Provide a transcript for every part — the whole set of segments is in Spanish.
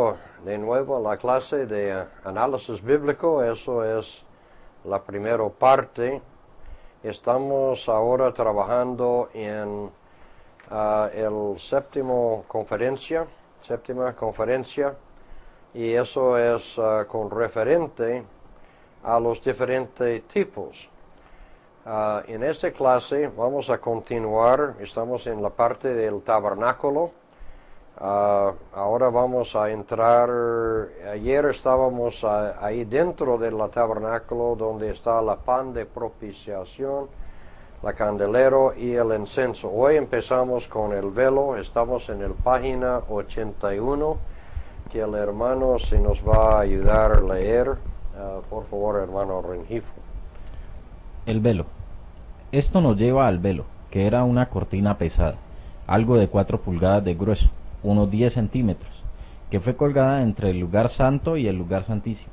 Bienvenido de nuevo a la clase de análisis bíblico. Eso es la primera parte. Estamos ahora trabajando en el séptima conferencia, y eso es con referente a los diferentes tipos. En esta clase vamos a continuar, estamos en la parte del tabernáculo. Ahora vamos a entrar, ayer estábamos ahí dentro del tabernáculo donde está la pan de propiciación, la candelero y el incienso. Hoy empezamos con el velo, estamos en la página 81, que el hermano se nos va a ayudar a leer. Por favor, hermano Rengifo. El velo. Esto nos lleva al velo, que era una cortina pesada, algo de 4 pulgadas de grueso, unos 10 centímetros, que fue colgada entre el lugar santo y el lugar santísimo.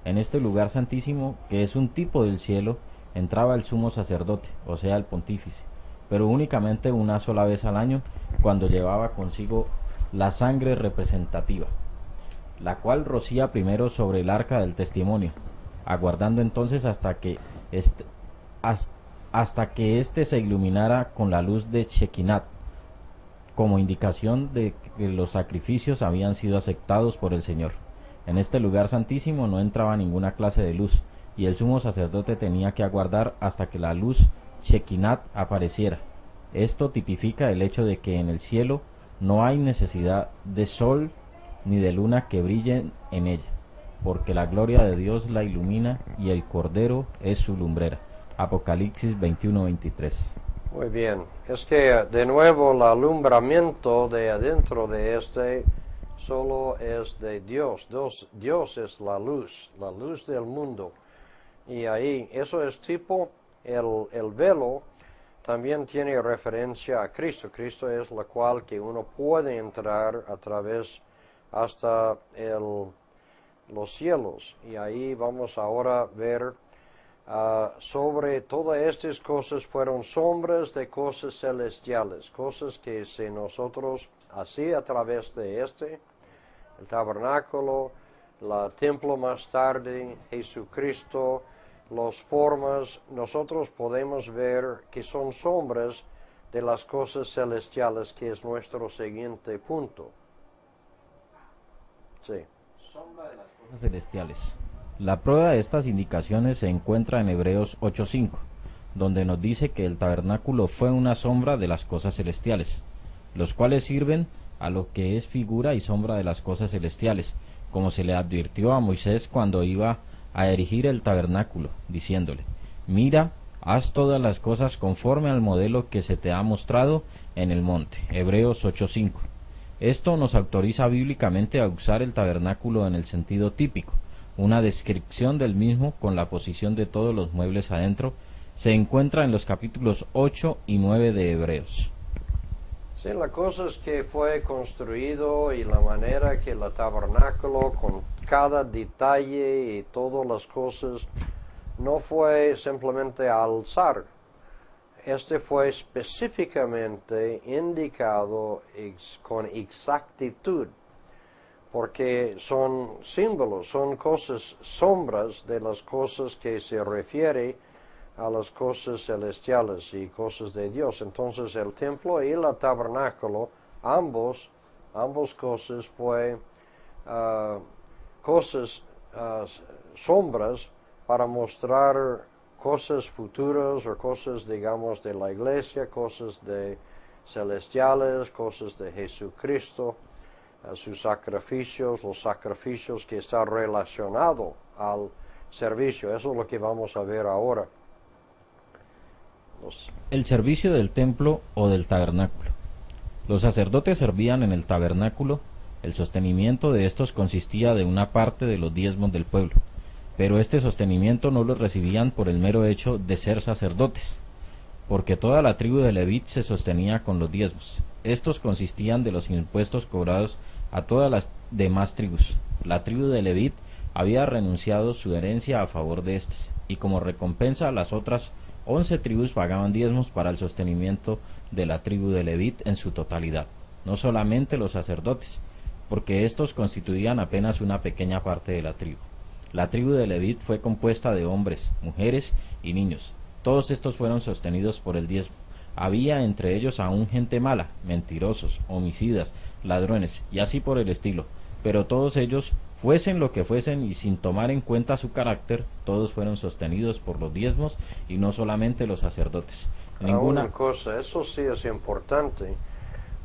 En este lugar santísimo, que es un tipo del cielo, entraba el sumo sacerdote, o sea el pontífice, pero únicamente una sola vez al año, cuando llevaba consigo la sangre representativa, la cual rocía primero sobre el arca del testimonio, aguardando entonces hasta que éste se iluminara con la luz de Shekinat, como indicación de que los sacrificios habían sido aceptados por el Señor. En este lugar santísimo no entraba ninguna clase de luz, y el sumo sacerdote tenía que aguardar hasta que la luz Shekinat apareciera. Esto tipifica el hecho de que en el cielo no hay necesidad de sol ni de luna que brillen en ella, porque la gloria de Dios la ilumina y el Cordero es su lumbrera. Apocalipsis 21:23. Muy bien, es que de nuevo el alumbramiento de adentro de solo es de Dios. Dios es la luz del mundo. Y ahí, eso es tipo, el velo también tiene referencia a Cristo. Cristo es la cual que uno puede entrar a través hasta los cielos. Y ahí vamos ahora a ver sobre todas estas cosas fueron sombras de cosas celestiales, cosas que si nosotros así a través de el tabernáculo, el templo más tarde, Jesucristo, las formas, nosotros podemos ver que son sombras de las cosas celestiales, que es nuestro siguiente punto. Sí. Sombra de las cosas celestiales. La prueba de estas indicaciones se encuentra en Hebreos 8:5, donde nos dice que el tabernáculo fue una sombra de las cosas celestiales, los cuales sirven a lo que es figura y sombra de las cosas celestiales, como se le advirtió a Moisés cuando iba a erigir el tabernáculo, diciéndole: mira, haz todas las cosas conforme al modelo que se te ha mostrado en el monte. Hebreos 8:5. Esto nos autoriza bíblicamente a usar el tabernáculo en el sentido típico. Una descripción del mismo con la posición de todos los muebles adentro se encuentra en los capítulos 8 y 9 de Hebreos. Sí, la cosa es que fue construido y la manera que el tabernáculo con cada detalle y todas las cosas no fue simplemente alzar. Fue específicamente indicado con exactitud, porque son símbolos, son cosas, sombras de las cosas que se refiere a las cosas celestiales y cosas de Dios. Entonces el templo y el tabernáculo, ambos cosas fue sombras para mostrar cosas futuras o cosas, digamos, de la iglesia, cosas de celestiales, cosas de Jesucristo, sus sacrificios, los sacrificios que están relacionados al servicio. Eso es lo que vamos a ver ahora. El servicio del templo o del tabernáculo. Los sacerdotes servían en el tabernáculo. El sostenimiento de estos consistía de una parte de los diezmos del pueblo, pero este sostenimiento no lo recibían por el mero hecho de ser sacerdotes, porque toda la tribu de Leví se sostenía con los diezmos. Estos consistían de los impuestos cobrados a todas las demás tribus. La tribu de Leví había renunciado su herencia a favor de éstas, y como recompensa las otras 11 tribus pagaban diezmos para el sostenimiento de la tribu de Leví en su totalidad, no solamente los sacerdotes, porque estos constituían apenas una pequeña parte de la tribu. La tribu de Leví fue compuesta de hombres, mujeres y niños. Todos estos fueron sostenidos por el diezmo. Había entre ellos aún gente mala, mentirosos, homicidas, ladrones, y así por el estilo. Pero todos ellos, fuesen lo que fuesen y sin tomar en cuenta su carácter, todos fueron sostenidos por los diezmos y no solamente los sacerdotes. Una cosa, eso sí es importante,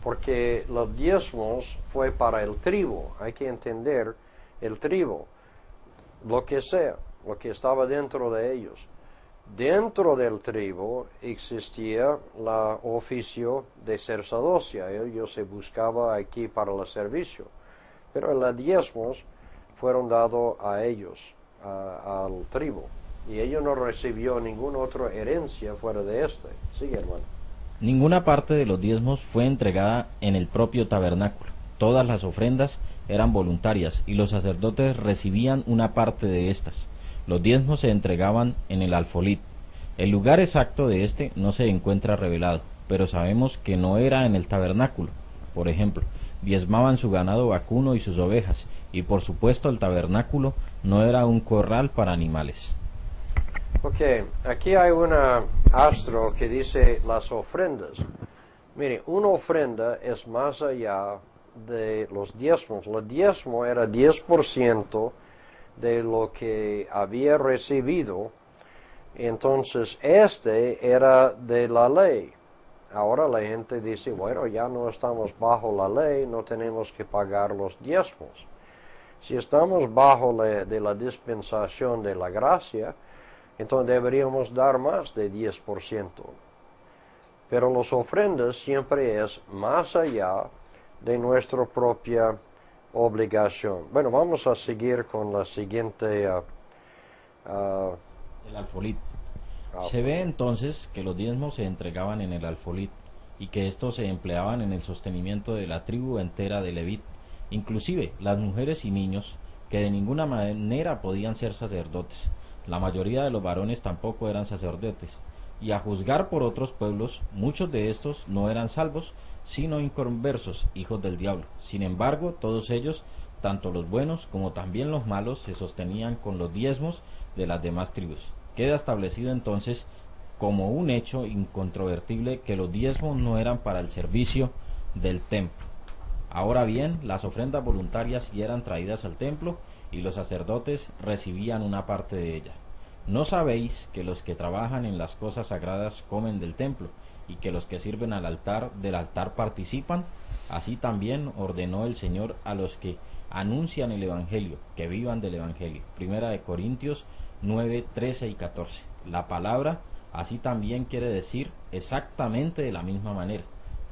porque los diezmos fue para el tribu. Hay que entender el tribu, lo que sea, lo que estaba dentro de ellos. Dentro del tribu existía el oficio de sacerdocia, ellos se buscaba aquí para el servicio, pero los diezmos fueron dados a ellos, al tribu, y ellos no recibió ninguna otra herencia fuera de este. Sigue, hermano. Ninguna parte de los diezmos fue entregada en el propio tabernáculo. Todas las ofrendas eran voluntarias y los sacerdotes recibían una parte de estas. Los diezmos se entregaban en el alfolí. El lugar exacto de este no se encuentra revelado, pero sabemos que no era en el tabernáculo. Por ejemplo, diezmaban su ganado vacuno y sus ovejas, y por supuesto el tabernáculo no era un corral para animales. Ok, aquí hay una astro que dice las ofrendas. Mire, una ofrenda es más allá de los diezmos. El diezmo era 10% de lo que había recibido. Entonces, este era de la ley. Ahora la gente dice, bueno, ya no estamos bajo la ley, no tenemos que pagar los diezmos. Si estamos bajo de la dispensación de la gracia, entonces deberíamos dar más de 10%. Pero las ofrendas siempre es más allá de nuestra propia obligación. Bueno, vamos a seguir con la siguiente... el alfolí. Se ve entonces que los diezmos se entregaban en el alfolí y que estos se empleaban en el sostenimiento de la tribu entera de Leví, inclusive las mujeres y niños, que de ninguna manera podían ser sacerdotes. La mayoría de los varones tampoco eran sacerdotes, y a juzgar por otros pueblos, muchos de estos no eran salvos, sino inconversos, hijos del diablo. Sin embargo, todos ellos, tanto los buenos como también los malos, se sostenían con los diezmos de las demás tribus. Queda establecido entonces como un hecho incontrovertible que los diezmos no eran para el servicio del templo. Ahora bien, las ofrendas voluntarias ya eran traídas al templo y los sacerdotes recibían una parte de ella. ¿No sabéis que los que trabajan en las cosas sagradas comen del templo y que los que sirven al altar del altar participan? Así también ordenó el Señor a los que anuncian el Evangelio, que vivan del Evangelio. Primera de Corintios 9, 13 y 14. La palabra así también quiere decir exactamente de la misma manera,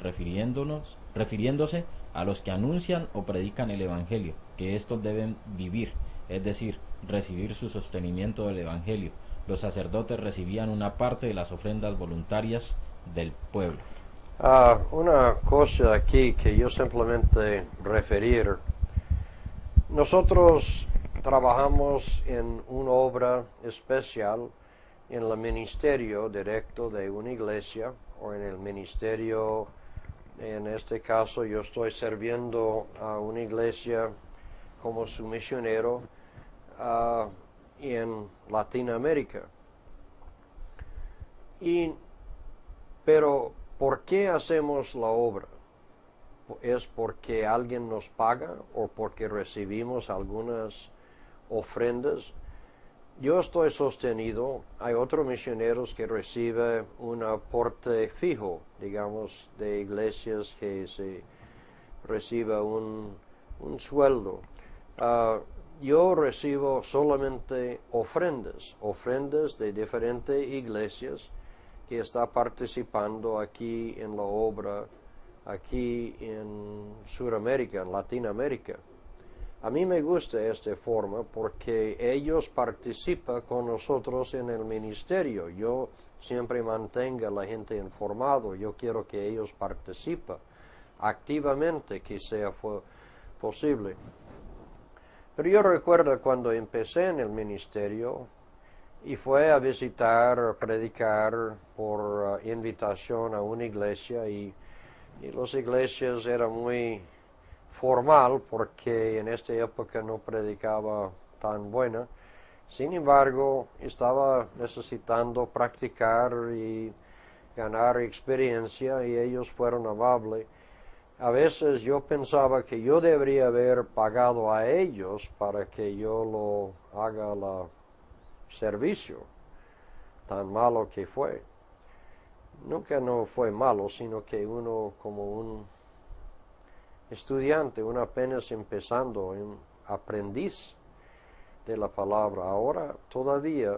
refiriéndose a los que anuncian o predican el Evangelio, que éstos deben vivir, es decir, recibir su sostenimiento del Evangelio. Los sacerdotes recibían una parte de las ofrendas voluntarias del pueblo. Una cosa aquí que yo simplemente referir. Nosotros trabajamos en una obra especial en el ministerio directo de una iglesia o en el ministerio, en este caso yo estoy sirviendo a una iglesia como su misionero en Latinoamérica. Pero ¿por qué hacemos la obra? ¿Es porque alguien nos paga o porque recibimos algunas ofrendas? Yo estoy sostenido, hay otros misioneros que reciben un aporte fijo, digamos, de iglesias que se recibe un sueldo. Yo recibo solamente ofrendas de diferentes iglesias que están participando aquí en la obra, aquí en Sudamérica, en Latinoamérica. A mí me gusta esta forma porque ellos participan con nosotros en el ministerio. Yo siempre mantengo a la gente informado. Yo quiero que ellos participen activamente, que sea posible. Pero yo recuerdo cuando empecé en el ministerio y fue a visitar, predicar por invitación a una iglesia y las iglesias eran muy formal porque en esta época no predicaba tan buena. Sin embargo, estaba necesitando practicar y ganar experiencia y ellos fueron amables. A veces yo pensaba que yo debería haber pagado a ellos para que yo lo haga el servicio, tan malo que fue. Nunca no fue malo, sino que uno como un estudiante, uno apenas empezando, un aprendiz de la palabra. Ahora todavía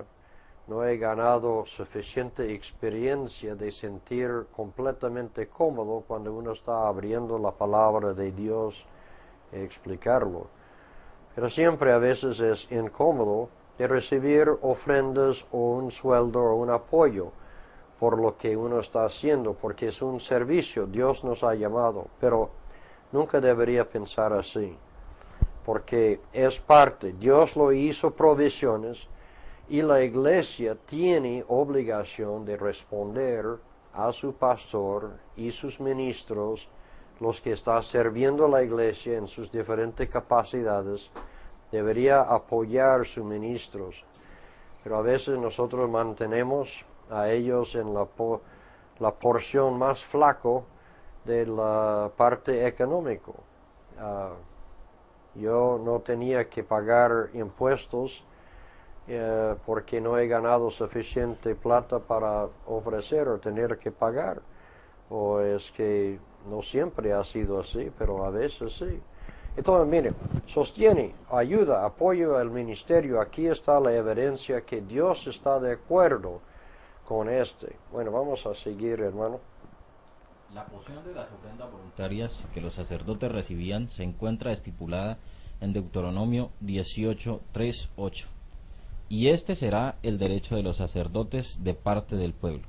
no he ganado suficiente experiencia de sentir completamente cómodo cuando uno está abriendo la palabra de Dios y explicarlo. Pero siempre a veces es incómodo de recibir ofrendas o un sueldo o un apoyo por lo que uno está haciendo, porque es un servicio, Dios nos ha llamado, pero nunca debería pensar así, porque es parte, Dios lo hizo provisiones, y la iglesia tiene obligación de responder a su pastor y sus ministros, los que están sirviendo a la iglesia en sus diferentes capacidades, debería apoyar sus ministros. Pero a veces nosotros mantenemos a ellos en la porción más flaco de la parte económica. Yo no tenía que pagar impuestos porque no he ganado suficiente plata para ofrecer o tener que pagar. O es que no siempre ha sido así, pero a veces sí. Entonces, mire, sostiene, ayuda, apoyo al ministerio. Aquí está la evidencia que Dios está de acuerdo con este. Bueno, vamos a seguir, hermano. La porción de las ofrendas voluntarias que los sacerdotes recibían se encuentra estipulada en Deuteronomio 18:3-8. Y este será el derecho de los sacerdotes de parte del pueblo.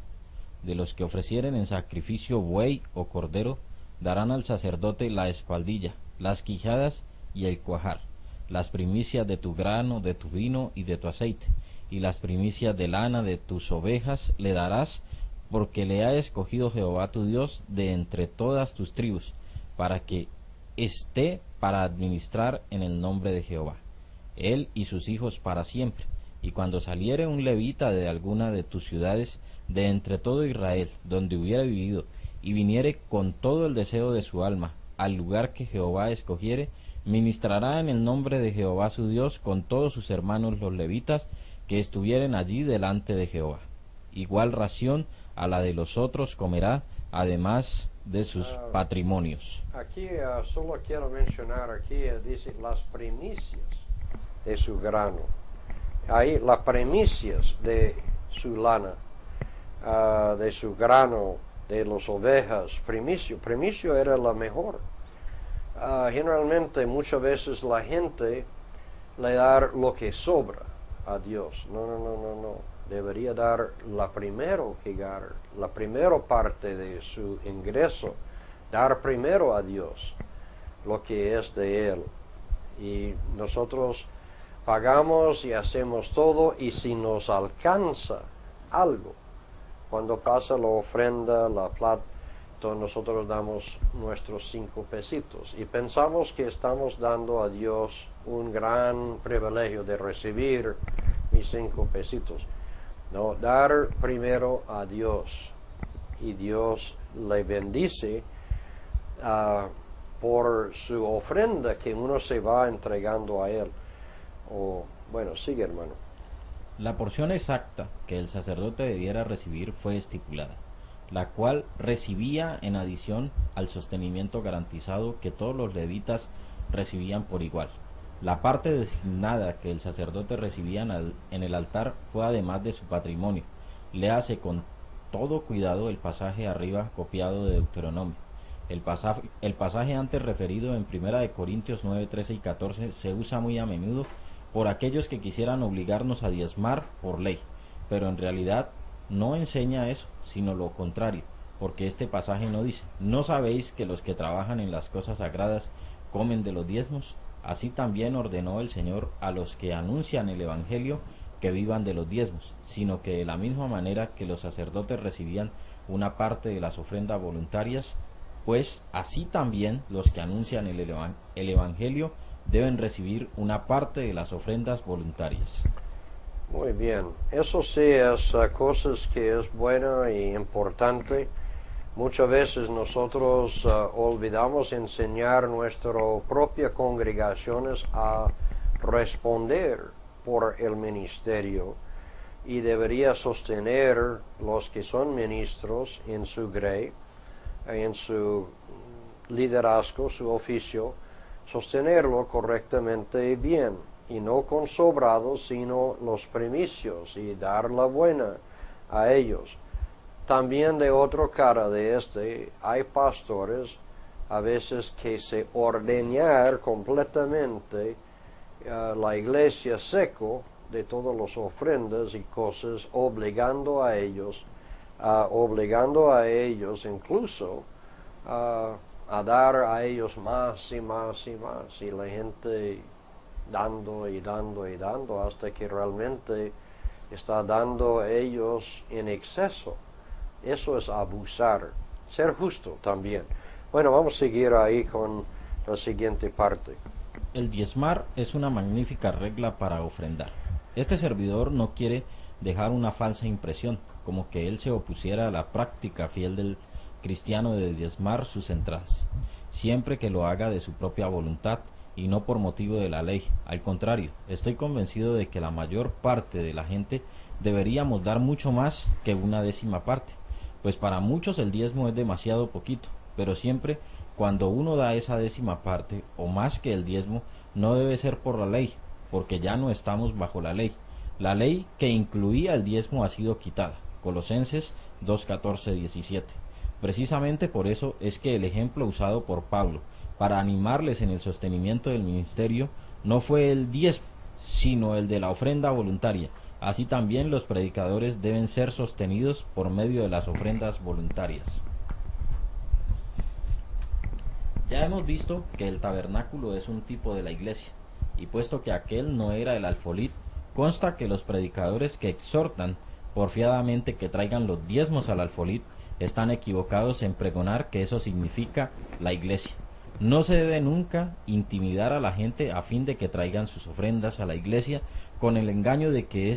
De los que ofrecieren en sacrificio buey o cordero, darán al sacerdote la espaldilla, las quijadas y el cuajar, las primicias de tu grano, de tu vino y de tu aceite, y las primicias de lana de tus ovejas le darás, porque le ha escogido Jehová tu Dios de entre todas tus tribus, para que esté para administrar en el nombre de Jehová, él y sus hijos para siempre. Y cuando saliere un levita de alguna de tus ciudades, de entre todo Israel, donde hubiera vivido, y viniere con todo el deseo de su alma al lugar que Jehová escogiere, ministrará en el nombre de Jehová su Dios con todos sus hermanos los levitas que estuvieren allí delante de Jehová. Igual ración a la de los otros comerá, además de sus patrimonios. Aquí solo quiero mencionar, aquí dice las primicias de su grano. Ahí las primicias de su lana, de su grano, de las ovejas. Primicio era la mejor. Generalmente muchas veces la gente le da lo que sobra a Dios. No. Debería dar la primero que dar, la primera parte de su ingreso. Dar primero a Dios lo que es de Él. Y nosotros pagamos y hacemos todo, y si nos alcanza algo, cuando pasa la ofrenda, la plata, entonces nosotros damos nuestros 5 pesitos y pensamos que estamos dando a Dios un gran privilegio de recibir mis 5 pesitos. No, dar primero a Dios, y Dios le bendice por su ofrenda que uno se va entregando a Él. Bueno, sigue, hermano. La porción exacta que el sacerdote debiera recibir fue estipulada, la cual recibía en adición al sostenimiento garantizado que todos los levitas recibían por igual. La parte designada que el sacerdote recibía en el altar fue además de su patrimonio. Léase con todo cuidado el pasaje arriba copiado de Deuteronomio. El pasaje antes referido en 1 Corintios 9, 13 y 14 se usa muy a menudo por aquellos que quisieran obligarnos a diezmar por ley, pero en realidad no enseña eso, sino lo contrario, porque este pasaje no dice: ¿no sabéis que los que trabajan en las cosas sagradas comen de los diezmos? Así también ordenó el Señor a los que anuncian el Evangelio que vivan de los diezmos, sino que de la misma manera que los sacerdotes recibían una parte de las ofrendas voluntarias, pues así también los que anuncian el Evangelio deben recibir una parte de las ofrendas voluntarias. Muy bien, eso sí es cosas que es buena y importante. Muchas veces nosotros olvidamos enseñar nuestras propias congregaciones a responder por el ministerio y debería sostener los que son ministros en su grey, en su liderazgo, su oficio, sostenerlo correctamente y bien, y no con sobrados, sino los primicios y dar la buena a ellos. También de otra cara de hay pastores a veces que se ordeñar completamente la iglesia seco de todas las ofrendas y cosas, obligando a ellos incluso a dar a ellos más y más y más, y la gente dando y dando y dando hasta que realmente está dando a ellos en exceso. Eso es abusar, ser justo también. Bueno, vamos a seguir ahí con la siguiente parte. El diezmar es una magnífica regla para ofrendar. Este servidor no quiere dejar una falsa impresión, como que él se opusiera a la práctica fiel del cristiano de diezmar sus entradas, siempre que lo haga de su propia voluntad y no por motivo de la ley. Al contrario, estoy convencido de que la mayor parte de la gente deberíamos dar mucho más que una décima parte, pues para muchos el diezmo es demasiado poquito, pero siempre cuando uno da esa décima parte o más que el diezmo, no debe ser por la ley, porque ya no estamos bajo la ley. La ley que incluía el diezmo ha sido quitada. Colosenses 2:14-17. Precisamente por eso es que el ejemplo usado por Pablo para animarles en el sostenimiento del ministerio no fue el diezmo, sino el de la ofrenda voluntaria. Así también los predicadores deben ser sostenidos por medio de las ofrendas voluntarias. Ya hemos visto que el tabernáculo es un tipo de la iglesia, y puesto que aquel no era el alfolí, consta que los predicadores que exhortan porfiadamente que traigan los diezmos al alfolí están equivocados en pregonar que eso significa la iglesia. No se debe nunca intimidar a la gente a fin de que traigan sus ofrendas a la iglesia con el engaño de que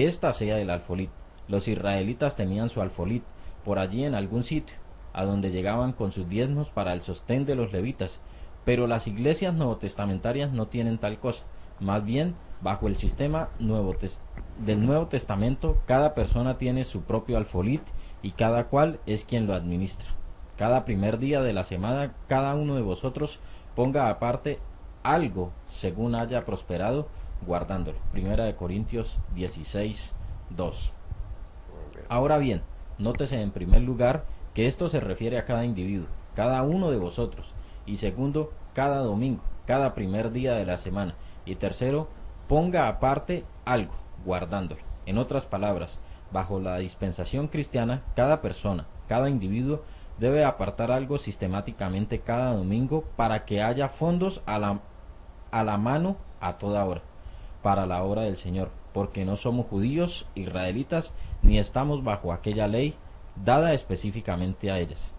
ésta sea el alfolí. Los israelitas tenían su alfolí por allí en algún sitio, a donde llegaban con sus diezmos para el sostén de los levitas, pero las iglesias nuevotestamentarias no tienen tal cosa. Más bien, bajo el sistema del Nuevo Testamento, cada persona tiene su propio alfolí y cada cual es quien lo administra. Cada primer día de la semana, cada uno de vosotros ponga aparte algo según haya prosperado, guardándolo. 1 Corintios 16:2. Ahora bien, nótese en primer lugar que esto se refiere a cada individuo, cada uno de vosotros, y segundo, cada domingo, cada primer día de la semana, y tercero, ponga aparte algo, guardándolo. En otras palabras, bajo la dispensación cristiana, cada persona, cada individuo debe apartar algo sistemáticamente cada domingo para que haya fondos a la mano a toda hora, para la obra del Señor, porque no somos judíos, israelitas, ni estamos bajo aquella ley dada específicamente a ellas.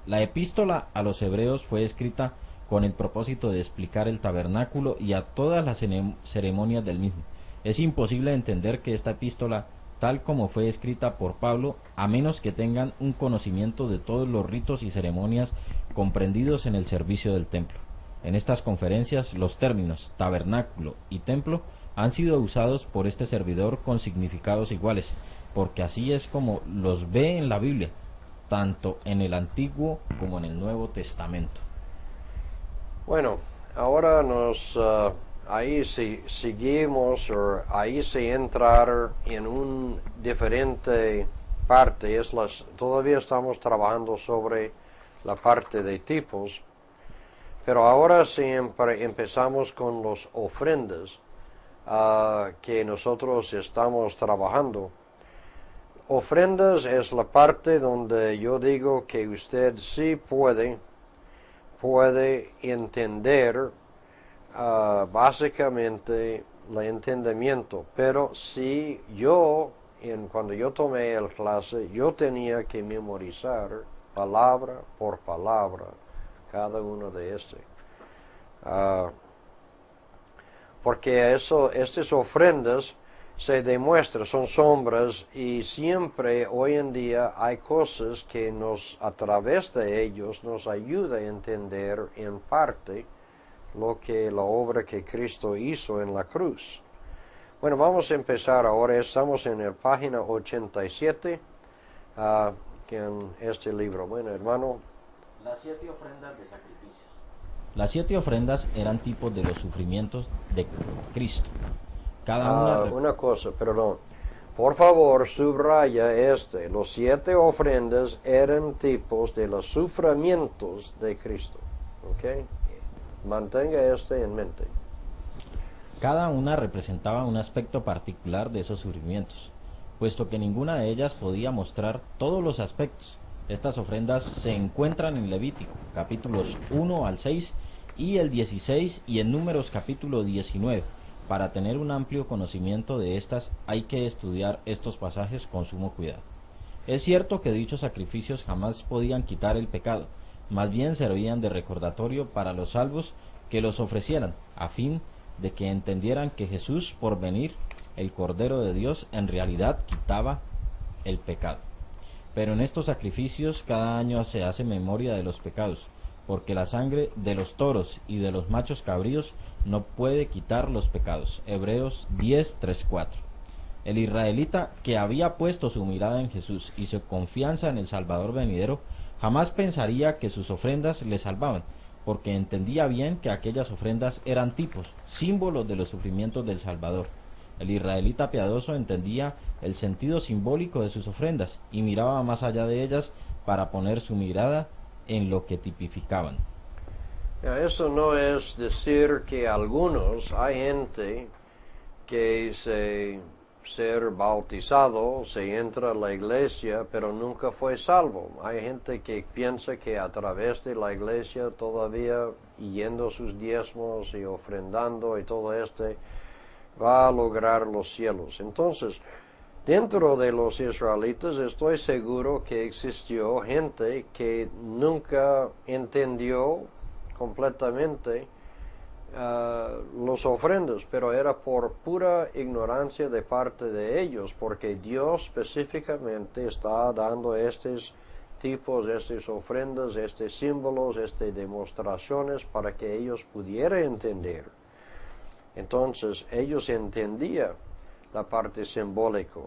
La epístola a los hebreos fue escrita con el propósito de explicar el tabernáculo y a todas las ceremonias del mismo. Es imposible entender que esta epístola, tal como fue escrita por Pablo, a menos que tengan un conocimiento de todos los ritos y ceremonias comprendidos en el servicio del templo. En estas conferencias, los términos tabernáculo y templo han sido usados por este servidor con significados iguales, porque así es como los ve en la Biblia, tanto en el Antiguo como en el Nuevo Testamento. Bueno, ahora ahí seguimos, o ahí se entrar en un diferente parte, todavía estamos trabajando sobre la parte de tipos, pero ahora siempre empezamos con las ofrendas que nosotros estamos trabajando. Ofrendas es la parte donde yo digo que usted sí puede entender básicamente el entendimiento, pero si cuando yo tomé el clase, yo tenía que memorizar palabra por palabra, cada uno de porque estas ofrendas se demuestran, son sombras, y siempre hoy en día hay cosas que a través de ellos nos ayuda a entender en parte la obra que Cristo hizo en la cruz. Bueno, vamos a empezar ahora. Estamos en la página 87 en este libro. Bueno, hermano. Las 7 ofrendas de sacrificios. Las 7 ofrendas eran tipos de los sufrimientos de Cristo. Cada una cosa, perdón. Por favor, subraya los 7 ofrendas eran tipos de los sufrimientos de Cristo. ¿Ok? Mantenga en mente. Cada una representaba un aspecto particular de esos sufrimientos, puesto que ninguna de ellas podía mostrar todos los aspectos. Estas ofrendas se encuentran en Levítico, capítulos 1 al 6 y el 16, y en Números capítulo 19. Para tener un amplio conocimiento de estas hay que estudiar estos pasajes con sumo cuidado. Es cierto que dichos sacrificios jamás podían quitar el pecado, más bien servían de recordatorio para los salvos que los ofrecieran, a fin de que entendieran que Jesús, por venir, el Cordero de Dios, en realidad quitaba el pecado. Pero en estos sacrificios cada año se hace memoria de los pecados, porque la sangre de los toros y de los machos cabríos no puede quitar los pecados. Hebreos 10, 3, 4. El israelita que había puesto su mirada en Jesús y su confianza en el Salvador venidero, jamás pensaría que sus ofrendas le salvaban, porque entendía bien que aquellas ofrendas eran tipos, símbolos de los sufrimientos del Salvador. El israelita piadoso entendía el sentido simbólico de sus ofrendas y miraba más allá de ellas para poner su mirada en lo que tipificaban. Eso no es decir que hay gente que ser bautizado, se entra a la iglesia, pero nunca fue salvo. Hay gente que piensa que a través de la iglesia todavía yendo sus diezmos y ofrendando y todo va a lograr los cielos. Entonces, dentro de los israelitas estoy seguro que existió gente que nunca entendió completamente los ofrendas, pero era por pura ignorancia de parte de ellos, porque Dios específicamente está dando estos tipos, estas ofrendas, estos símbolos, estas demostraciones para que ellos pudieran entender. Entonces ellos entendían la parte simbólica,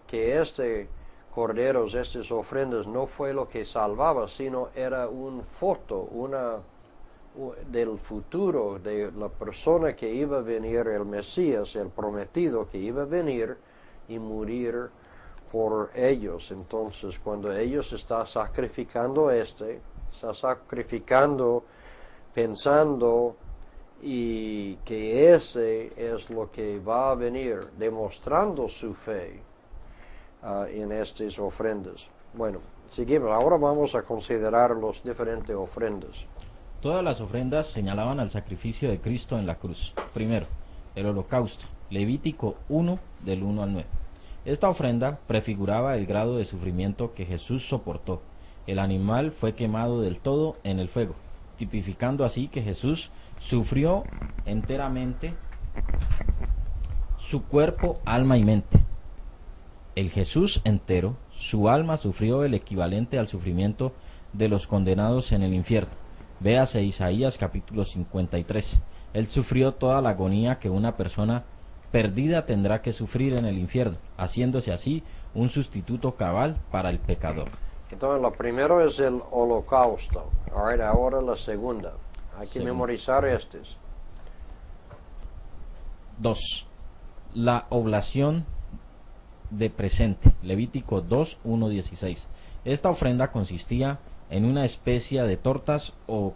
que corderos, estas ofrendas no fue lo que salvaba, sino era una foto, del futuro, de la persona que iba a venir, el Mesías, el prometido que iba a venir y morir por ellos. Entonces, cuando ellos están sacrificando está sacrificando pensando y que ese es lo que va a venir, demostrando su fe en estas ofrendas. Bueno, seguimos. Ahora vamos a considerar las diferentes ofrendas. Todas las ofrendas señalaban al sacrificio de Cristo en la cruz. Primero, el holocausto, Levítico 1, del 1 al 9. Esta ofrenda prefiguraba el grado de sufrimiento que Jesús soportó. El animal fue quemado del todo en el fuego, tipificando así que Jesús sufrió enteramente su cuerpo, alma y mente. El Jesús entero, su alma sufrió el equivalente al sufrimiento de los condenados en el infierno. Véase Isaías capítulo 53. Él sufrió toda la agonía que una persona perdida tendrá que sufrir en el infierno, haciéndose así un sustituto cabal para el pecador. Entonces, lo primero es el holocausto. Ahora la segunda. Hay que memorizar estos. 2. La oblación de presente. Levítico 2, 1, 16. Esta ofrenda consistía en una especie de tortas o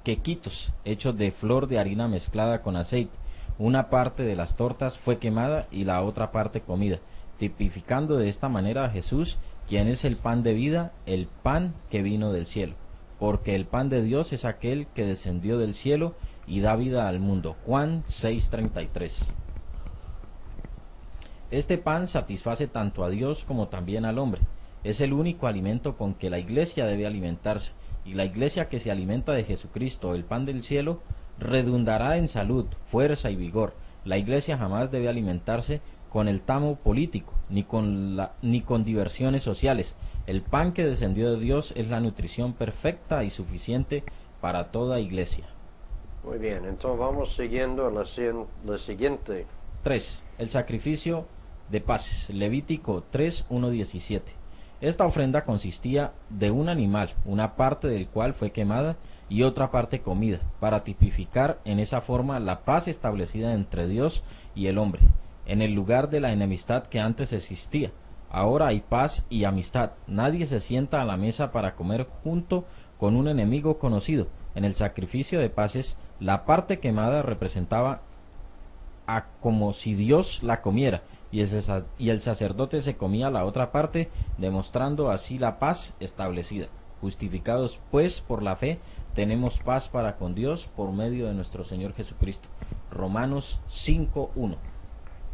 quequitos hechos de flor de harina mezclada con aceite. Una parte de las tortas fue quemada y la otra parte comida, tipificando de esta manera a Jesús, quien es el pan de vida, el pan que vino del cielo, porque el pan de Dios es aquel que descendió del cielo y da vida al mundo. Juan 6:33. Este pan satisface tanto a Dios como también al hombre. Es el único alimento con que la iglesia debe alimentarse, y la iglesia que se alimenta de Jesucristo, el pan del cielo, redundará en salud, fuerza y vigor. La iglesia jamás debe alimentarse con el tamo político, ni con diversiones sociales. El pan que descendió de Dios es la nutrición perfecta y suficiente para toda iglesia. Muy bien, entonces vamos siguiendo la siguiente. 3. El sacrificio de paz. Levítico 3:1-17. Esta ofrenda consistía de un animal, una parte del cual fue quemada y otra parte comida, para tipificar en esa forma la paz establecida entre Dios y el hombre, en el lugar de la enemistad que antes existía. Ahora hay paz y amistad. Nadie se sienta a la mesa para comer junto con un enemigo conocido. En el sacrificio de paces, la parte quemada representaba a como si Dios la comiera, y el sacerdote se comía la otra parte, demostrando así la paz establecida. Justificados pues por la fe, tenemos paz para con Dios por medio de nuestro Señor Jesucristo. Romanos 5:1.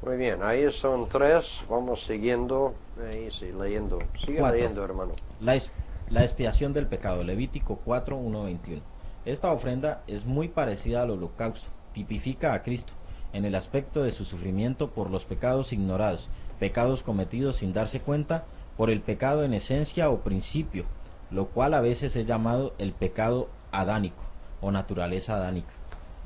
Muy bien, ahí son 3. Vamos siguiendo, ahí sí, leyendo. Sigue 4. leyendo, hermano. La expiación del pecado. Levítico 4:1-21. Esta ofrenda es muy parecida al holocausto. Tipifica a Cristo en el aspecto de su sufrimiento por los pecados ignorados, pecados cometidos sin darse cuenta, por el pecado en esencia o principio, lo cual a veces es llamado el pecado adánico o naturaleza adánica.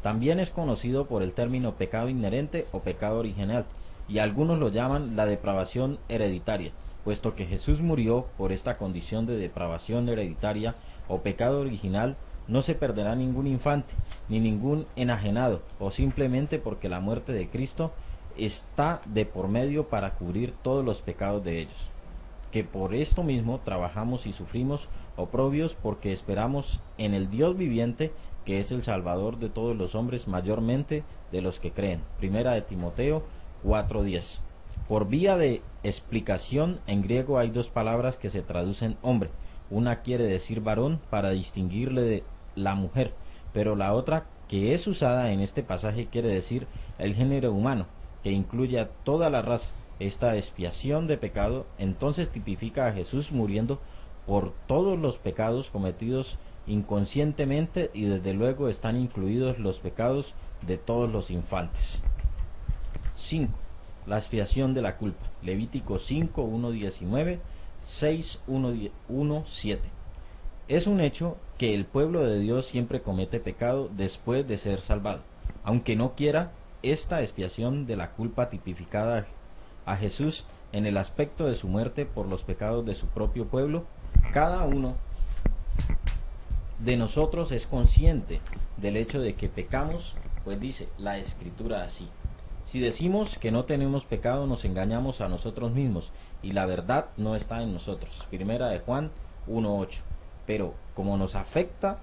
También es conocido por el término pecado inherente o pecado original, y algunos lo llaman la depravación hereditaria, puesto que Jesús murió por esta condición de depravación hereditaria o pecado original. No se perderá ningún infante, ni ningún enajenado, o simplemente porque la muerte de Cristo está de por medio para cubrir todos los pecados de ellos. Que por esto mismo trabajamos y sufrimos oprobios, porque esperamos en el Dios viviente, que es el Salvador de todos los hombres, mayormente de los que creen. Primera de Timoteo 4:10. Por vía de explicación, en griego hay dos palabras que se traducen hombre. Una quiere decir varón para distinguirle de la mujer, pero la otra, que es usada en este pasaje, quiere decir el género humano, que incluye a toda la raza. Esta expiación de pecado entonces tipifica a Jesús muriendo por todos los pecados cometidos inconscientemente, y desde luego están incluidos los pecados de todos los infantes. 5. La expiación de la culpa. Levítico 5:1-19, 6:1-7. Es un hecho que el pueblo de Dios siempre comete pecado después de ser salvado. Aunque no quiera, esta expiación de la culpa tipificada a Jesús en el aspecto de su muerte por los pecados de su propio pueblo. Cada uno de nosotros es consciente del hecho de que pecamos, pues dice la Escritura así: si decimos que no tenemos pecado, nos engañamos a nosotros mismos, y la verdad no está en nosotros. Primera de Juan 1:8. Pero como nos afecta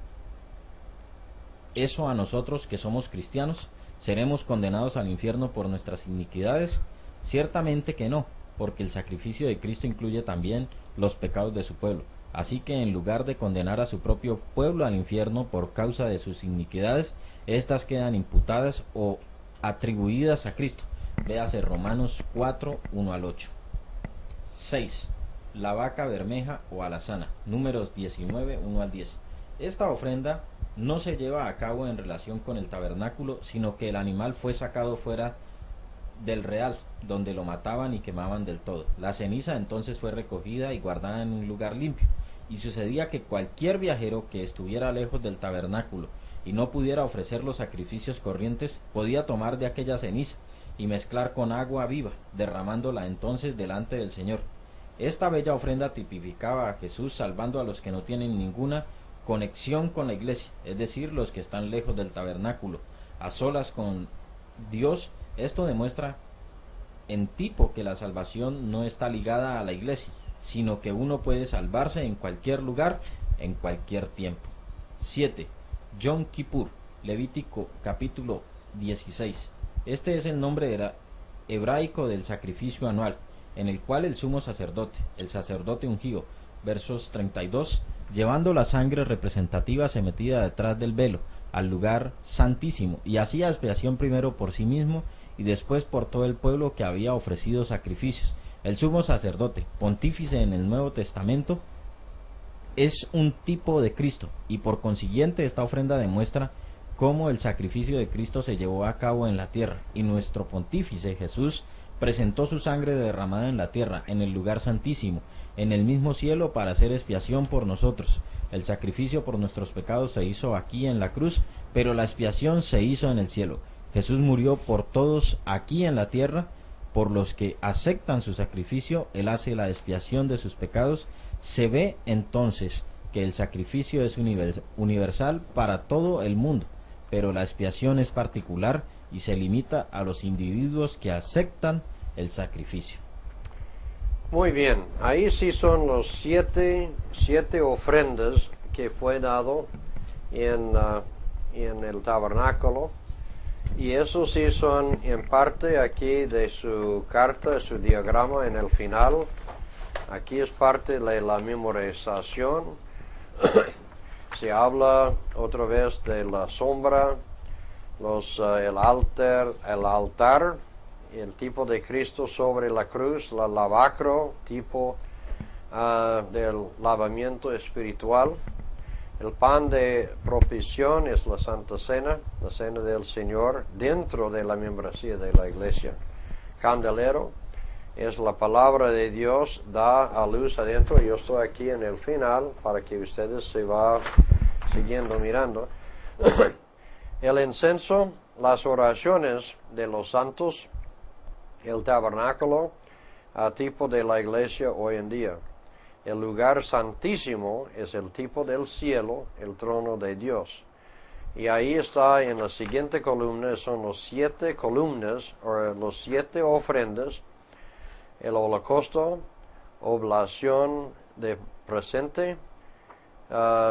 eso a nosotros que somos cristianos, ¿seremos condenados al infierno por nuestras iniquidades? Ciertamente que no, porque el sacrificio de Cristo incluye también los pecados de su pueblo. Así que en lugar de condenar a su propio pueblo al infierno por causa de sus iniquidades, éstas quedan imputadas o atribuidas a Cristo. Véase Romanos 4:1-8. 6. La vaca bermeja o alazana. Números 19:1-10. Esta ofrenda no se lleva a cabo en relación con el tabernáculo, sino que el animal fue sacado fuera del real, donde lo mataban y quemaban del todo. La ceniza entonces fue recogida y guardada en un lugar limpio, y sucedía que cualquier viajero que estuviera lejos del tabernáculo y no pudiera ofrecer los sacrificios corrientes, podía tomar de aquella ceniza y mezclar con agua viva, derramándola entonces delante del Señor. Esta bella ofrenda tipificaba a Jesús salvando a los que no tienen ninguna conexión con la iglesia, es decir, los que están lejos del tabernáculo, a solas con Dios. Esto demuestra en tipo que la salvación no está ligada a la iglesia, sino que uno puede salvarse en cualquier lugar, en cualquier tiempo. 7. Yom Kippur. Levítico capítulo 16. Este es el nombre hebraico del sacrificio anual, en el cual el sumo sacerdote, el sacerdote ungido, versos 32, llevando la sangre representativa se metía detrás del velo, al lugar santísimo, y hacía expiación primero por sí mismo y después por todo el pueblo que había ofrecido sacrificios, El sumo sacerdote, pontífice en el Nuevo Testamento, es un tipo de Cristo, y por consiguiente esta ofrenda demuestra cómo el sacrificio de Cristo se llevó a cabo en la tierra, y nuestro pontífice Jesús presentó su sangre derramada en la tierra, en el lugar santísimo, en el mismo cielo, para hacer expiación por nosotros. El sacrificio por nuestros pecados se hizo aquí en la cruz, pero la expiación se hizo en el cielo. Jesús murió por todos aquí en la tierra. Por los que aceptan su sacrificio, Él hace la expiación de sus pecados. Se ve entonces que el sacrificio es universal para todo el mundo, pero la expiación es particular y se limita a los individuos que aceptan el sacrificio. Muy bien, ahí sí son los siete ofrendas que fue dado en el tabernáculo. Y eso sí son en parte aquí de su carta, su diagrama en el final. Aquí es parte de la memorización. Se habla otra vez de la sombra, el altar, el tipo de Cristo sobre la cruz, la lavacro, tipo del lavamiento espiritual. El pan de propiciación es la Santa Cena, la Cena del Señor, dentro de la membresía de la Iglesia. Candelero es la palabra de Dios, da a luz adentro. Yo estoy aquí en el final para que ustedes se vayan siguiendo mirando. El incenso, las oraciones de los santos, el tabernáculo, a tipo de la Iglesia hoy en día. El lugar santísimo es el tipo del cielo, el trono de Dios. Y ahí está en la siguiente columna, son los 7 columnas, o los 7 ofrendas. El holocausto, oblación de presente,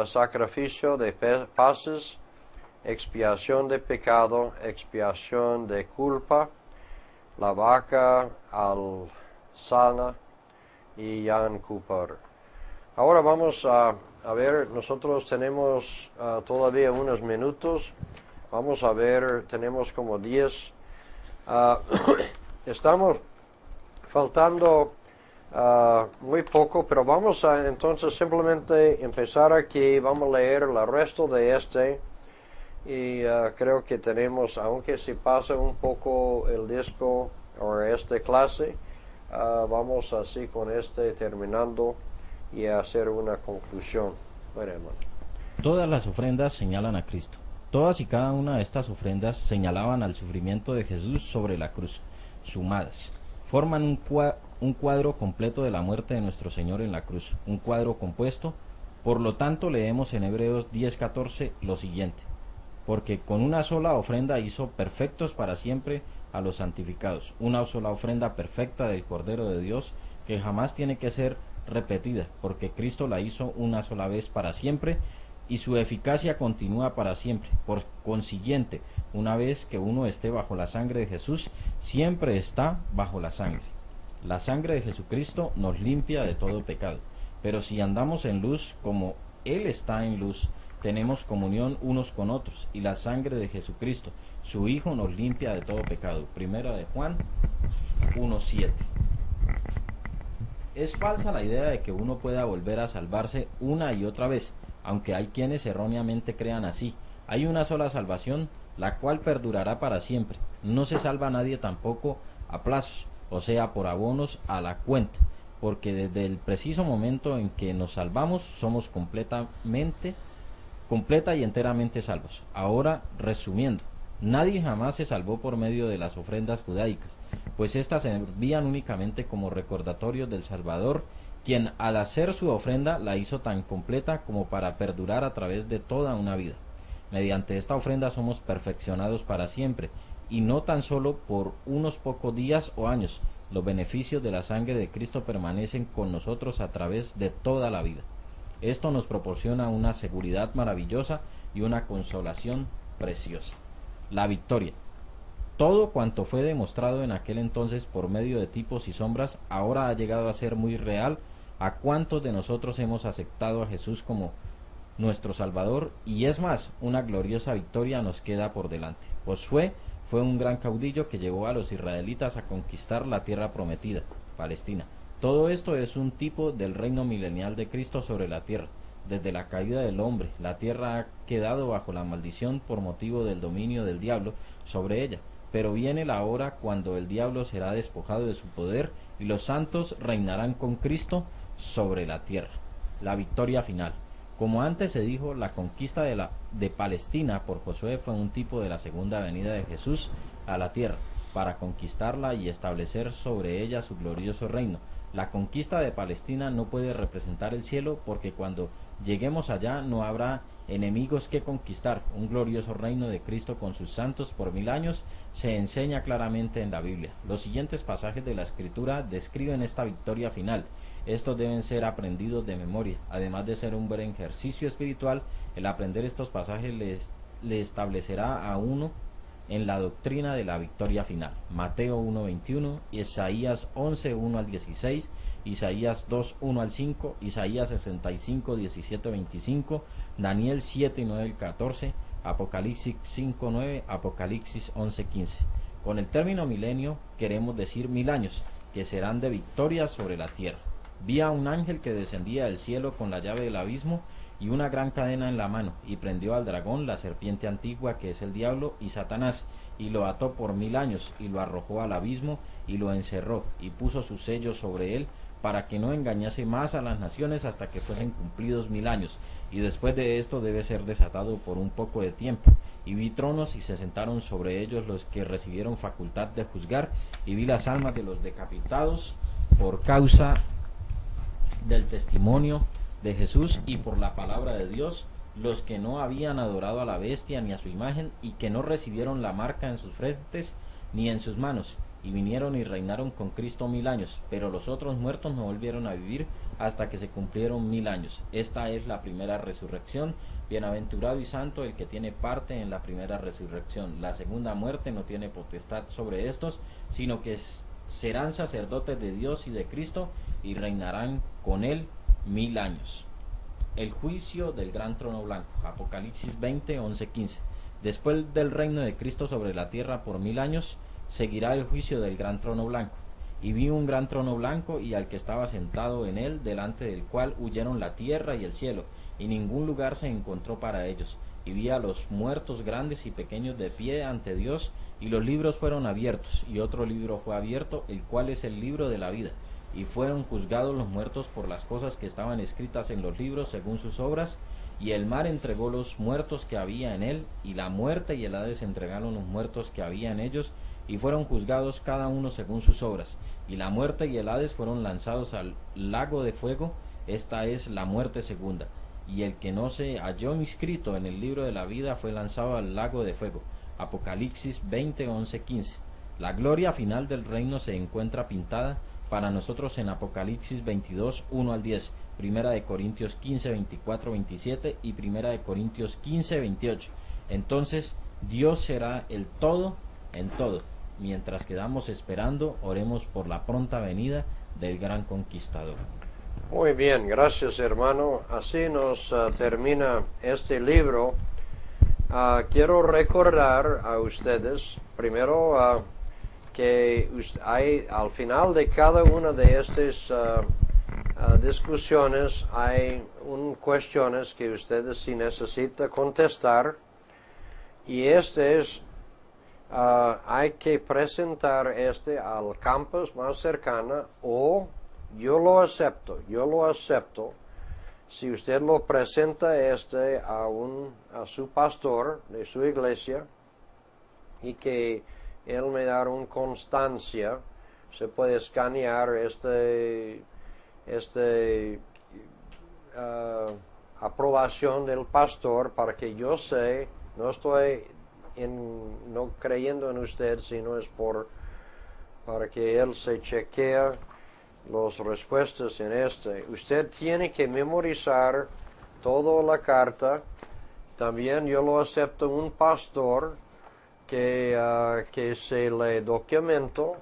sacrificio de paces, expiación de pecado, expiación de culpa, la vaca alzana y Yom Kippur. Ahora vamos a ver, nosotros tenemos todavía unos minutos. Vamos a ver, tenemos como 10. Estamos faltando muy poco, pero vamos a entonces simplemente empezar aquí. Vamos a leer el resto de y creo que tenemos, aunque se pasa un poco el disco o esta clase, vamos así con terminando y hacer una conclusión. Bueno, hermano. Todas las ofrendas señalan a Cristo. Todas y cada una de estas ofrendas señalaban al sufrimiento de Jesús sobre la cruz. Sumadas, forman un cuadro completo de la muerte de nuestro Señor en la cruz. Un cuadro compuesto. Por lo tanto, leemos en Hebreos 10:14 lo siguiente: porque con una sola ofrenda hizo perfectos para siempre a los santificados. Una sola ofrenda perfecta del Cordero de Dios, que jamás tiene que ser repetida, porque Cristo la hizo una sola vez para siempre, y su eficacia continúa para siempre. Por consiguiente, una vez que uno esté bajo la sangre de Jesús, siempre está bajo la sangre. La sangre de Jesucristo nos limpia de todo pecado. Pero si andamos en luz como Él está en luz, tenemos comunión unos con otros, y la sangre de Jesucristo, su Hijo, nos limpia de todo pecado. Primera de Juan 1:7. Es falsa la idea de que uno pueda volver a salvarse una y otra vez, aunque hay quienes erróneamente crean así. Hay una sola salvación, la cual perdurará para siempre. No se salva a nadie tampoco a plazos, o sea, por abonos a la cuenta, porque desde el preciso momento en que nos salvamos, somos completa y enteramente salvos. Ahora, resumiendo, nadie jamás se salvó por medio de las ofrendas judaicas, pues éstas servían únicamente como recordatorios del Salvador, quien al hacer su ofrenda la hizo tan completa como para perdurar a través de toda una vida. Mediante esta ofrenda somos perfeccionados para siempre, y no tan solo por unos pocos días o años. Los beneficios de la sangre de Cristo permanecen con nosotros a través de toda la vida. Esto nos proporciona una seguridad maravillosa y una consolación preciosa. La victoria. Todo cuanto fue demostrado en aquel entonces por medio de tipos y sombras, ahora ha llegado a ser muy real a cuantos de nosotros hemos aceptado a Jesús como nuestro Salvador, y es más, una gloriosa victoria nos queda por delante. Josué fue un gran caudillo que llevó a los israelitas a conquistar la tierra prometida. Palestina. Todo esto es un tipo del reino milenial de Cristo sobre la tierra. Desde la caída del hombre, la tierra ha quedado bajo la maldición por motivo del dominio del diablo sobre ella. Pero viene la hora cuando el diablo será despojado de su poder y los santos reinarán con Cristo sobre la tierra. La victoria final. Como antes se dijo, la conquista de Palestina por Josué fue un tipo de la segunda venida de Jesús a la tierra, para conquistarla y establecer sobre ella su glorioso reino. La conquista de Palestina no puede representar el cielo, porque cuando lleguemos allá no habrá enemigos que conquistar. Un glorioso reino de Cristo con sus santos por 1000 años se enseña claramente en la Biblia. Los siguientes pasajes de la Escritura describen esta victoria final. Estos deben ser aprendidos de memoria. Además de ser un buen ejercicio espiritual, el aprender estos pasajes le establecerá a uno en la doctrina de la victoria final. Mateo 1:21, Isaías 11:1 al 16, Isaías 2:1 al 5, Isaías 65:17-25, Daniel 7:9 al 14, Apocalipsis 5:9, Apocalipsis 11:15. Con el término milenio queremos decir 1000 años, que serán de victoria sobre la tierra. Vi a un ángel que descendía del cielo con la llave del abismo y una gran cadena en la mano, y prendió al dragón, la serpiente antigua, que es el diablo y Satanás, y lo ató por 1000 años, y lo arrojó al abismo, y lo encerró, y puso su sello sobre él, para que no engañase más a las naciones hasta que fuesen cumplidos 1000 años, y después de esto debe ser desatado por un poco de tiempo. Y vi tronos, y se sentaron sobre ellos los que recibieron facultad de juzgar, y vi las almas de los decapitados por causa del testimonio de Jesús y por la palabra de Dios, los que no habían adorado a la bestia ni a su imagen, y que no recibieron la marca en sus frentes ni en sus manos, y vinieron y reinaron con Cristo 1000 años. Pero los otros muertos no volvieron a vivir hasta que se cumplieron 1000 años. Esta es la primera resurrección. Bienaventurado y santo el que tiene parte en la primera resurrección. La segunda muerte no tiene potestad sobre estos, sino que serán sacerdotes de Dios y de Cristo, y reinarán con él 1000 años. El juicio del gran trono blanco. Apocalipsis 20:11-15. Después del reino de Cristo sobre la tierra por 1000 años, seguirá el juicio del gran trono blanco. Y vi un gran trono blanco, y al que estaba sentado en él, delante del cual huyeron la tierra y el cielo, y ningún lugar se encontró para ellos. Y vi a los muertos grandes y pequeños de pie ante Dios, y los libros fueron abiertos, y otro libro fue abierto, el cual es el libro de la vida. Y fueron juzgados los muertos por las cosas que estaban escritas en los libros según sus obras, y el mar entregó los muertos que había en él, y la muerte y el Hades entregaron los muertos que había en ellos, y fueron juzgados cada uno según sus obras. Y la muerte y el Hades fueron lanzados al lago de fuego. Esta es la muerte segunda. Y el que no se halló inscrito en el libro de la vida fue lanzado al lago de fuego. Apocalipsis 20:11-15. La gloria final del reino se encuentra pintada para nosotros en Apocalipsis 22:1-10, Primera de Corintios 15:24-27 y Primera de Corintios 15:28. Entonces Dios será el todo en todo. Mientras quedamos esperando, oremos por la pronta venida del gran conquistador. Muy bien, gracias hermano. Así nos termina este libro. Quiero recordar a ustedes, primero, que hay, al final de cada una de estas discusiones hay cuestiones que ustedes sí necesitan contestar, y hay que presentar al campus más cercano, o yo lo acepto. Si usted lo presenta a su pastor de su iglesia, y que él me da una constancia, se puede escanear aprobación del pastor, para que yo sé, no estoy no creyendo en usted, sino es para que él se chequee las respuestas en Usted tiene que memorizar toda la carta. También yo lo acepto un pastor que se le documento.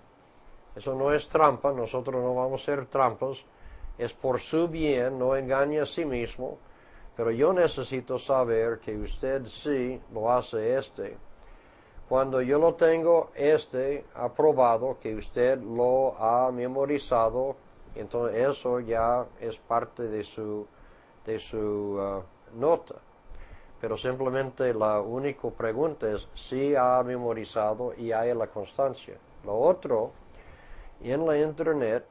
Eso no es trampa, nosotros no vamos a hacer trampas, es por su bien, no engañe a sí mismo, pero yo necesito saber que usted sí lo hace. cuando yo lo tengo aprobado, que usted lo ha memorizado, entonces eso ya es parte de su nota. Pero simplemente la única pregunta es si ha memorizado y hay la constancia. Lo otro, en la internet,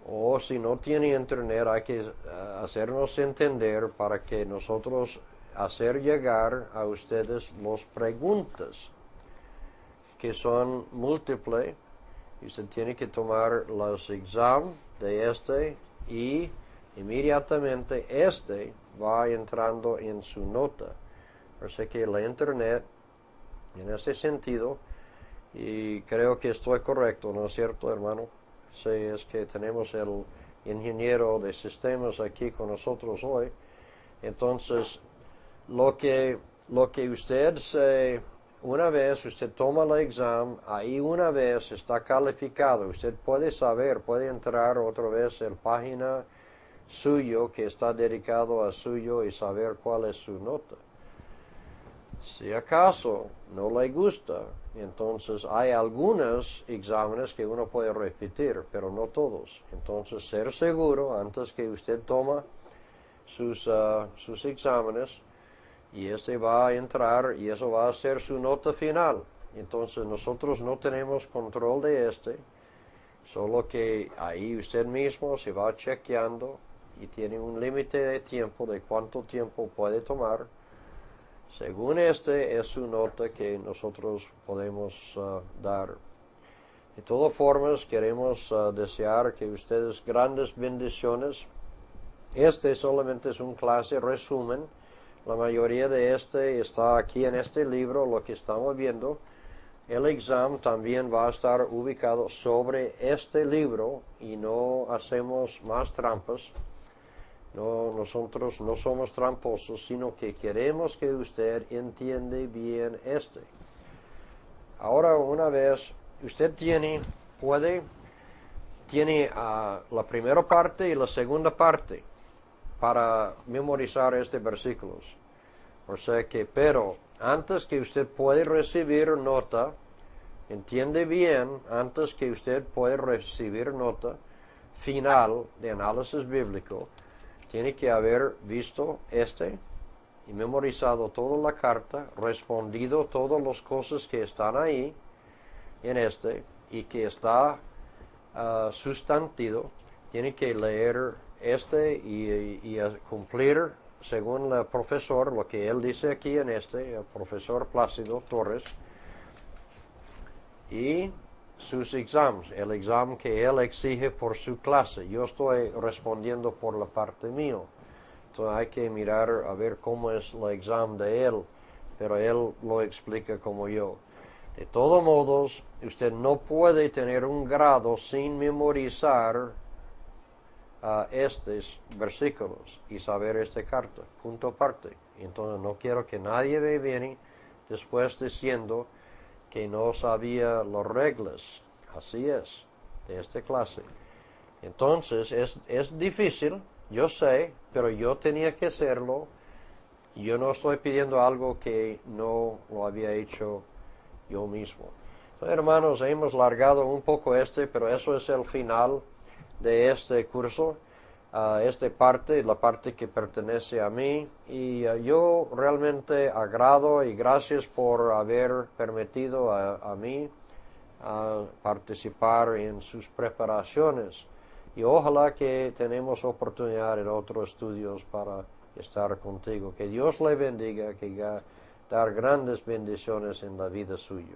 o si no tiene internet, hay que hacernos entender para que nosotros hacer llegar a ustedes las preguntas, que son múltiples, y usted tiene que tomar los exámenes de y inmediatamente va entrando en su nota. O sea que la internet, en ese sentido, y creo que estoy correcto, ¿no es cierto, hermano? Sí, es que tenemos el ingeniero de sistemas aquí con nosotros hoy. Entonces, lo que usted una vez usted toma el examen, ahí una vez está calificado, usted puede saber, puede entrar otra vez en la página suyo que está dedicado a suyo y saber cuál es su nota. Si acaso no le gusta, entonces hay algunos exámenes que uno puede repetir, pero no todos. Entonces, ser seguro antes que usted toma sus exámenes, y va a entrar y eso va a ser su nota final. Entonces nosotros no tenemos control de solo que ahí usted mismo se va chequeando y tiene un límite de tiempo de cuánto tiempo puede tomar. Según es su nota que nosotros podemos dar. De todas formas, queremos desear que ustedes grandes bendiciones. Solamente es un clase resumen. La mayoría de está aquí en este libro, lo que estamos viendo. El examen también va a estar ubicado sobre este libro y no hacemos más trampas. No, nosotros no somos tramposos, sino que queremos que usted entiende bien Ahora, una vez usted tiene la primera parte y la segunda parte para memorizar versículos. O sea que, pero antes que usted puede recibir nota, entiende bien, antes que usted puede recibir nota final de análisis bíblico, tiene que haber visto y memorizado toda la carta, respondido todas las cosas que están ahí en y que está sustantivo. Tiene que leer y cumplir según el profesor, lo que él dice aquí en el profesor Plácido Torres, y sus exámenes, el examen que él exige por su clase. Yo estoy respondiendo por la parte mía. Entonces hay que mirar a ver cómo es el examen de él, pero él lo explica como yo. De todos modos, usted no puede tener un grado sin memorizar estos versículos y saber esta carta, punto aparte. Entonces no quiero que nadie me viene después diciendo que no sabía las reglas. Así es, de esta clase. Entonces es difícil, yo sé, pero yo tenía que hacerlo. Yo no estoy pidiendo algo que no lo había hecho yo mismo. Entonces, hermanos, hemos largado un poco pero eso es el final de este curso. La parte que pertenece a mí, y yo realmente agrado y gracias por haber permitido a mí participar en sus preparaciones, y ojalá que tenemos oportunidad en otros estudios para estar contigo. Que Dios le bendiga, que dar grandes bendiciones en la vida suya.